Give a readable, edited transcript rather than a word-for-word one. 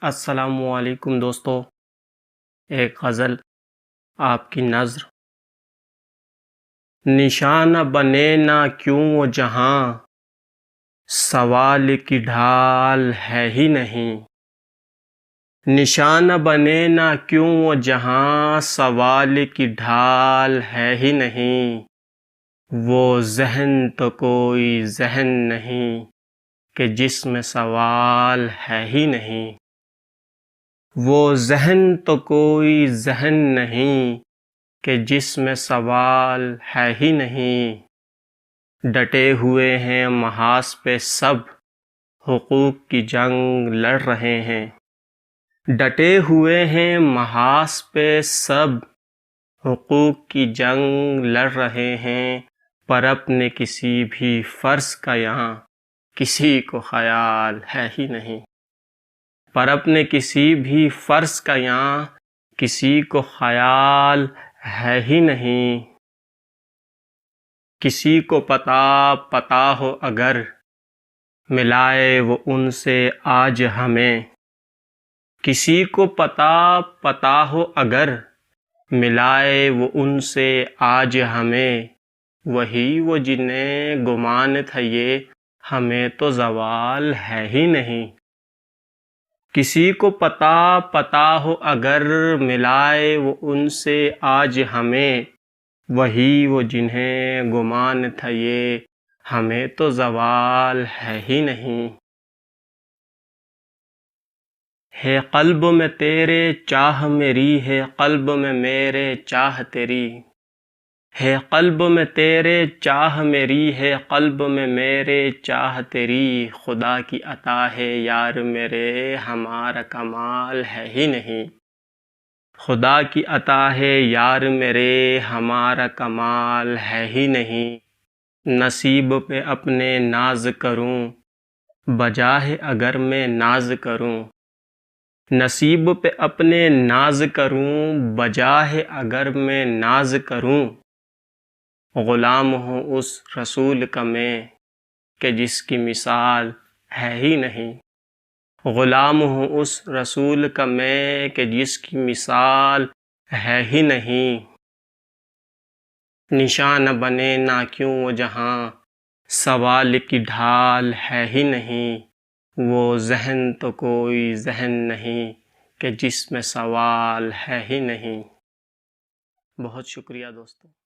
السلام علیکم دوستو، ایک غزل آپ کی نظر۔ نشانہ بنے نہ کیوں وہ جہاں، سوال کی ڈھال ہے ہی نہیں۔ نشانہ بنے نہ کیوں وہ جہاں، سوال کی ڈھال ہے ہی نہیں۔ وہ ذہن تو کوئی ذہن نہیں کہ جس میں سوال ہے ہی نہیں۔ وہ ذہن تو کوئی ذہن نہیں کہ جس میں سوال ہے ہی نہیں۔ ڈٹے ہوئے ہیں محاذ پہ سب، حقوق کی جنگ لڑ رہے ہیں۔ ڈٹے ہوئے ہیں محاذ پہ سب، حقوق کی جنگ لڑ رہے ہیں، پر اپنے کسی بھی فرض کا یہاں کسی کو خیال ہے ہی نہیں۔ پر اپنے کسی بھی فرض کا یہاں کسی کو خیال ہے ہی نہیں۔ کسی کو پتا ہو اگر، ملائے وہ ان سے آج ہمیں۔ کسی کو پتا ہو اگر، ملائے وہ ان سے آج ہمیں۔ وہی وہ جنہیں گمان تھا یہ، ہمیں تو زوال ہے ہی نہیں۔ کسی کو پتا ہو اگر، ملائے وہ ان سے آج ہمیں۔ وہی وہ جنہیں گمان تھا یہ، ہمیں تو زوال ہے ہی نہیں۔ ہے قلب میں تیرے چاہ میری، ہے قلب میں میرے چاہ تیری۔ ہے قلب میں تیرے چاہ میری، ہے قلب میں میرے چاہ تیری۔ خدا کی عطا ہے یار میرے، ہمارا کمال ہے ہی نہیں۔ خدا کی عطا ہے یار میرے، ہمارا کمال ہے ہی نہیں۔ نصیب پہ اپنے ناز کروں، بجاہ اگر میں ناز کروں۔ نصیب پہ اپنے ناز کروں، بجاہ اگر میں ناز کروں۔ غلام ہوں اس رسول کا میں، کہ جس کی مثال ہے ہی نہیں۔ غلام ہوں اس رسول کا میں، کہ جس کی مثال ہے ہی نہیں۔ نشانہ بنے نہ کیوں وہ جہاں، سوال کی ڈھال ہے ہی نہیں۔ وہ ذہن تو کوئی ذہن نہیں کہ جس میں سوال ہے ہی نہیں۔ بہت شکریہ دوستو۔